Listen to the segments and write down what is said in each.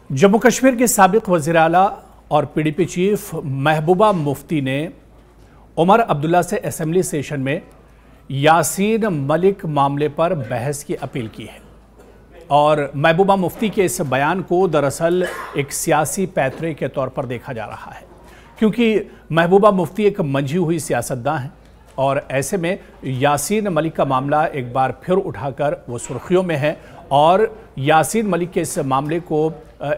जम्मू कश्मीर के साबिक वज़ीर आला और पीडीपी चीफ महबूबा मुफ्ती ने उमर अब्दुल्ला से असेंबली सेशन में यासीन मलिक मामले पर बहस की अपील की है और महबूबा मुफ्ती के इस बयान को दरअसल एक सियासी पैतरे के तौर पर देखा जा रहा है, क्योंकि महबूबा मुफ्ती एक मंझी हुई सियासतदान है और ऐसे में यासीन मलिक का मामला एक बार फिर उठाकर वो सुर्खियों में है और यासीन मलिक के इस मामले को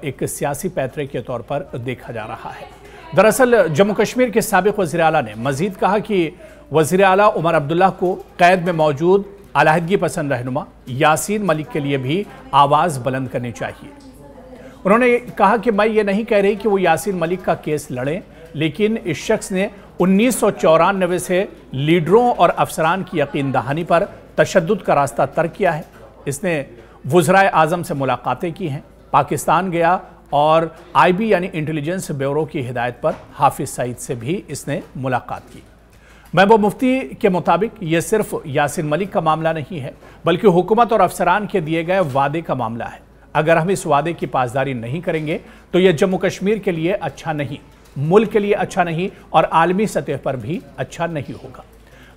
एक सियासी पैतरे के तौर पर देखा जा रहा है। दरअसल जम्मू कश्मीर के साबिक वज़ीर आला ने मजीद कहा कि वज़ीर आला उमर अब्दुल्ला को कैद में मौजूद अलहदगी पसंद रहनुमा यासीन मलिक के लिए भी आवाज़ बुलंद करनी चाहिए। उन्होंने कहा कि मैं ये नहीं कह रही कि वो यासीन मलिक का केस लड़ें, लेकिन इस शख्स ने 1994 से लीडरों और अफसरान की यकीन दहानी पर तशद्दुद का रास्ता तर्क किया है। इसने वज़राए आज़म से मुलाकातें की हैं, पाकिस्तान गया और आईबी यानी इंटेलिजेंस ब्यूरो की हिदायत पर हाफिज सईद से भी इसने मुलाकात की। महबूबा मुफ्ती के मुताबिक ये सिर्फ यासीन मलिक का मामला नहीं है, बल्कि हुकूमत और अफसरान के दिए गए वादे का मामला है। अगर हम इस वादे की पासदारी नहीं करेंगे तो यह जम्मू कश्मीर के लिए अच्छा नहीं, मुल्क के लिए अच्छा नहीं और आलमी सतह पर भी अच्छा नहीं होगा।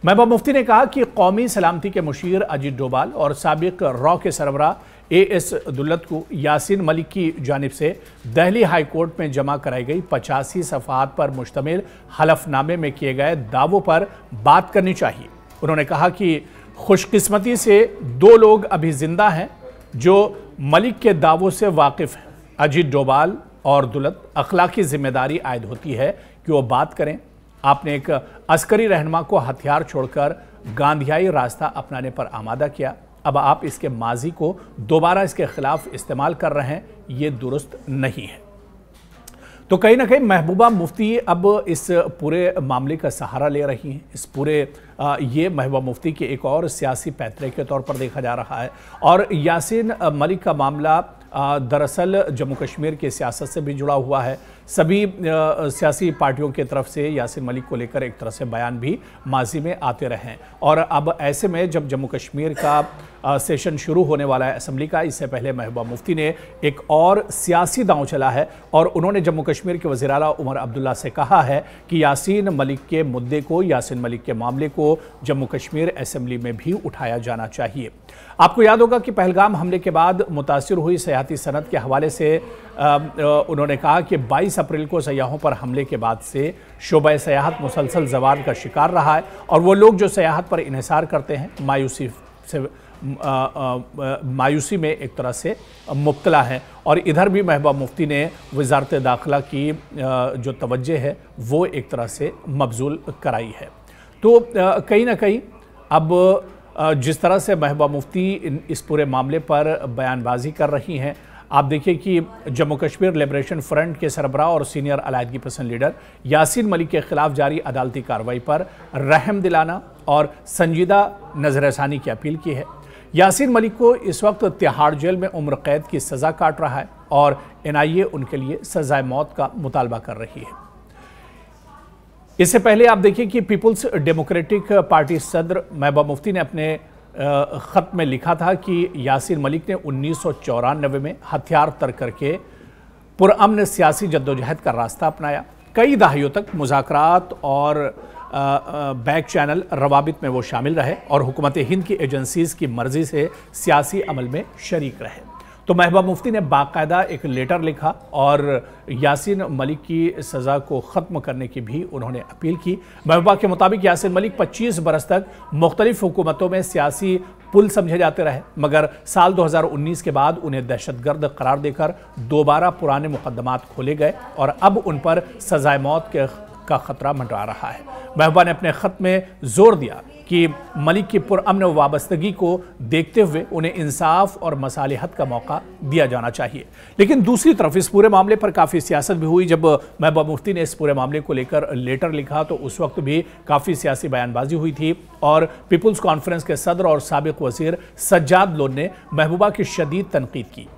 महबूबा मुफ्ती ने कहा कि कौमी सलामती के मुशीर अजीत डोभाल और साबिक रॉ के सरबराह एएस दुल्लत को यासीन मलिक की जानिब से दिल्ली हाई कोर्ट में जमा कराई गई 85 सफ़हात पर मुश्तमिल हलफनामे में किए गए दावों पर बात करनी चाहिए। उन्होंने कहा कि खुशकिस्मती से 2 लोग अभी जिंदा हैं जो मलिक के दावों से वाकिफ़ हैं। अजीत डोभाल और दुल्लत अखलाकी जिम्मेदारी आयद होती है कि वो बात करें। आपने एक अस्करी रहनुमा को हथियार छोड़कर गांधीयाई रास्ता अपनाने पर आमादा किया, अब आप इसके माजी को दोबारा इसके खिलाफ इस्तेमाल कर रहे हैं, ये दुरुस्त नहीं है। तो कहीं ना कहीं महबूबा मुफ्ती अब इस पूरे मामले का सहारा ले रही हैं। इस पूरे ये महबूबा मुफ्ती के एक और सियासी पैतरे के तौर पर देखा जा रहा है और यासीन मलिक का मामला दरअसल जम्मू कश्मीर की सियासत से भी जुड़ा हुआ है। सभी सियासी पार्टियों की तरफ से यासीन मलिक को लेकर एक तरह से बयान भी माजी में आते रहे हैं और अब ऐसे में जब जम्मू कश्मीर का सेशन शुरू होने वाला है असेंबली का, इससे पहले महबूबा मुफ्ती ने एक और सियासी दांव चला है और उन्होंने जम्मू कश्मीर के वज़ीर आला उमर अब्दुल्ला से कहा है कि यासीन मलिक के मुद्दे को, यासीन मलिक के मामले को जम्मू कश्मीर असेंबली में भी उठाया जाना चाहिए। आपको याद होगा कि पहलगाम हमले के बाद मुतासिर हुई सयाहती सनत के हवाले से उन्होंने कहा कि 22 अप्रैल को सयाहों पर हमले के बाद से शोबा सयाहत मुसलसल ज़वाल का शिकार रहा है और वो लोग जो सयाहत पर इन्हिसार करते हैं मायूसी में एक तरह से मुब्तला है। और इधर भी महबूबा मुफ्ती ने वज़ारत दाखिला की जो तवज्जो है वो एक तरह से मबजूल कराई है। तो कहीं ना कहीं अब जिस तरह से महबूबा मुफ्ती इस पूरे मामले पर बयानबाजी कर रही हैं, आप देखिए कि जम्मू कश्मीर लिबरेशन फ्रंट के सरबराह और सीनियर अलहदगी पसंद लीडर यासीन मलिक के खिलाफ जारी अदालती कार्रवाई पर रहम दिलाना और संजीदा नज़रसानी की अपील की है। यासीन मलिक को इस वक्त तिहाड़ जेल में उम्र कैद की सज़ा काट रहा है और NIA उनके लिए सज़ाए मौत का मुतालबा कर रही है। इससे पहले आप देखिए कि पीपुल्स डेमोक्रेटिक पार्टी सदर महबूबा मुफ्ती ने अपने ख़त में लिखा था कि यासीन मलिक ने 1994 में हथियार तर्क करके पुरअमन सियासी जद्दोजहद का रास्ता अपनाया। कई दहाइयों तक मुज़ाकरात और बैक चैनल रवाबित में वो शामिल रहे और हुकूमत हिंद की एजेंसीज़ की मर्ज़ी से सियासी अमल में शरीक रहे। तो महबूबा मुफ्ती ने बाकायदा एक लेटर लिखा और यासीन मलिक की सज़ा को ख़त्म करने की भी उन्होंने अपील की। महबूबा के मुताबिक यासीन मलिक 25 बरस तक मुख्तलिफ हुकूमतों में सियासी पुल समझे जाते रहे, मगर साल 2019 के बाद उन्हें दहशतगर्द करार देकर दोबारा पुराने मुकदमात खोले गए और अब उन पर सज़ाए मौत का ख़तरा मंडरा रहा है। महबूबा ने अपने ख़त में जोर दिया कि मलिक की पुरअमन वाबस्तगी को देखते हुए उन्हें इंसाफ और मसालिहत का मौका दिया जाना चाहिए। लेकिन दूसरी तरफ इस पूरे मामले पर काफ़ी सियासत भी हुई। जब महबूबा मुफ्ती ने इस पूरे मामले को लेकर लेटर लिखा तो उस वक्त भी काफ़ी सियासी बयानबाजी हुई थी और पीपुल्स कॉन्फ्रेंस के सदर और साबिक वज़ीर सज्जाद लोन ने महबूबा की शदीद तनकीद की।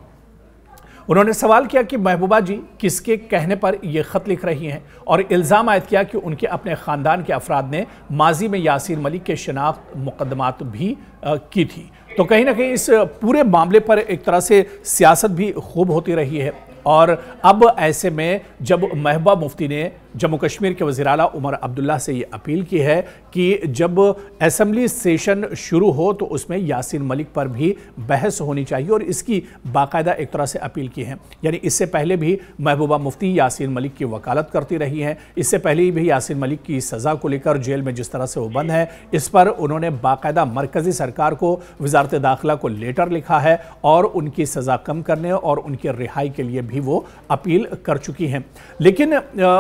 उन्होंने सवाल किया कि महबूबा जी किसके कहने पर यह ख़त लिख रही हैं और इल्ज़ाम आयद किया कि उनके अपने ख़ानदान के अफराद ने माजी में यासीन मलिक के शनाख्त मुकदमात भी की थी। तो कहीं ना कहीं इस पूरे मामले पर एक तरह से सियासत भी खूब होती रही है और अब ऐसे में जब महबूबा मुफ्ती ने जम्मू कश्मीर के वज़ीर आला उमर अब्दुल्ला से ये अपील की है कि जब असेंबली सेशन शुरू हो तो उसमें यासीन मलिक पर भी बहस होनी चाहिए, और इसकी बाकायदा एक तरह से अपील की है। यानी इससे पहले भी महबूबा मुफ्ती यासीन मलिक की वकालत करती रही हैं। इससे पहले भी यासीन मलिक की सज़ा को लेकर जेल में जिस तरह से वो बंद है, इस पर उन्होंने बाकायदा मरकज़ी सरकार को, वजारत दाखिला को लेटर लिखा है और उनकी सज़ा कम करने और उनकी रिहाई के लिए भी वो अपील कर चुकी हैं। लेकिन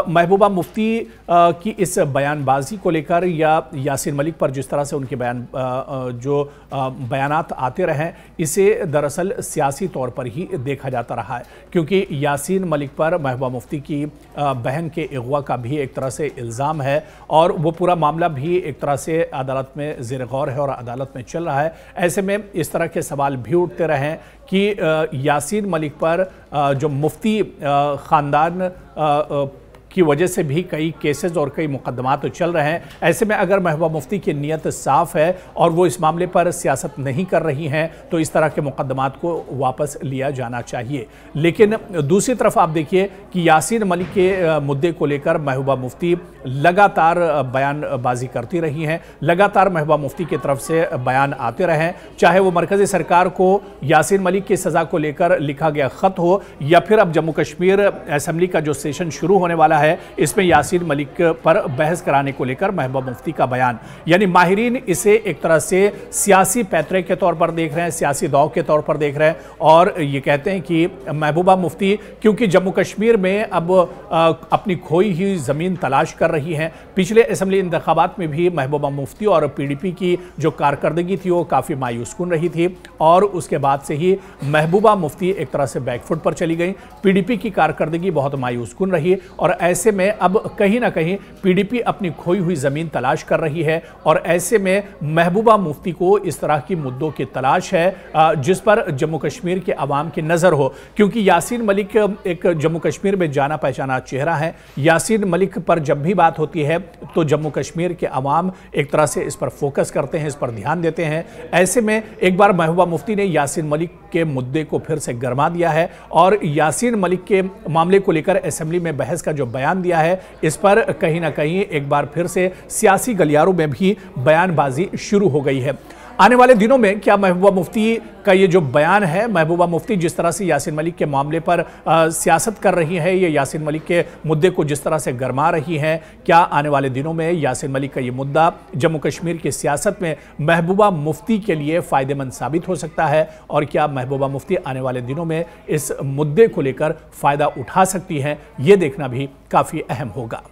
महबूबा मुफ्ती की इस बयानबाजी को लेकर या यासीन मलिक पर जिस तरह से उनके बयानात आते रहे, इसे दरअसल सियासी तौर पर ही देखा जाता रहा है, क्योंकि यासीन मलिक पर महबूबा मुफ्ती की बहन के अगवा का भी एक तरह से इल्ज़ाम है और वो पूरा मामला भी एक तरह से अदालत में ज़ेर गौर है और अदालत में चल रहा है। ऐसे में इस तरह के सवाल भी उठते रहे कि यासीन मलिक पर जो मुफ्ती ख़ानदान की वजह से भी कई केसेस और कई मुकदमात तो चल रहे हैं। ऐसे में अगर महबूबा मुफ्ती की नीयत साफ़ है और वो इस मामले पर सियासत नहीं कर रही हैं तो इस तरह के मुकदमात को वापस लिया जाना चाहिए। लेकिन दूसरी तरफ आप देखिए कि यासीन मलिक के मुद्दे को लेकर महबूबा मुफ्ती लगातार बयानबाजी करती रही हैं, लगातार महबूबा मुफ्ती की तरफ से बयान आते रहे, चाहे वो मरकज़ी सरकार को यासीन मलिक की सज़ा को लेकर लिखा गया ख़त हो या फिर अब जम्मू कश्मीर असेंबली का जो सेशन शुरू होने वाला है इसमें यासीन मलिक पर बहस कराने को लेकर महबूबा मुफ्ती का बयान। यानी माहिरीन इसे एक तरह से सियासी पैतरे के तौर पर देख रहे हैं, सियासी दौर के तौर पर देख रहे हैं और ये कहते हैं कि महबूबा मुफ्ती क्योंकि जम्मू कश्मीर में अब अपनी खोई हुई ज़मीन तलाश कर रही हैं। पिछले असेंबली इंतखाबात में भी महबूबा मुफ्ती और PDP की जो कारकर्दगी थी वो काफ़ी मायूसकुन रही थी और उसके बाद से ही महबूबा मुफ्ती एक तरह से बैकफुट पर चली गई। PDP की कारकर्दगी बहुत मायूसकुन रही और ऐसे में अब कहीं ना कहीं PDP अपनी खोई हुई ज़मीन तलाश कर रही है और ऐसे में महबूबा मुफ्ती को इस तरह की मुद्दों की तलाश है जिस पर जम्मू कश्मीर के अवाम की नज़र हो, क्योंकि यासीन मलिक एक जम्मू कश्मीर में जाना पहचाना चेहरा है। यासीन मलिक पर जब भी बात होती है तो जम्मू कश्मीर के अवाम एक तरह से इस पर फोकस करते हैं, इस पर ध्यान देते हैं। ऐसे में एक बार महबूबा मुफ्ती ने यासीन मलिक के मुद्दे को फिर से गरमा दिया है और यासीन मलिक के मामले को लेकर असेंबली में बहस का जो बयान दिया है इस पर कहीं ना कहीं एक बार फिर से सियासी गलियारों में भी बयानबाजी शुरू हो गई है। आने वाले दिनों में क्या महबूबा मुफ्ती का ये जो बयान है, महबूबा मुफ्ती जिस तरह से यासीन मलिक के मामले पर सियासत कर रही है, ये यासीन मलिक के मुद्दे को जिस तरह से गरमा रही हैं, क्या आने वाले दिनों में यासीन मलिक का ये मुद्दा जम्मू कश्मीर की सियासत में महबूबा मुफ्ती के लिए फ़ायदेमंद साबित हो सकता है और क्या महबूबा मुफ्ती आने वाले दिनों में इस मुद्दे को लेकर फ़ायदा उठा सकती हैं, ये देखना भी काफ़ी अहम होगा।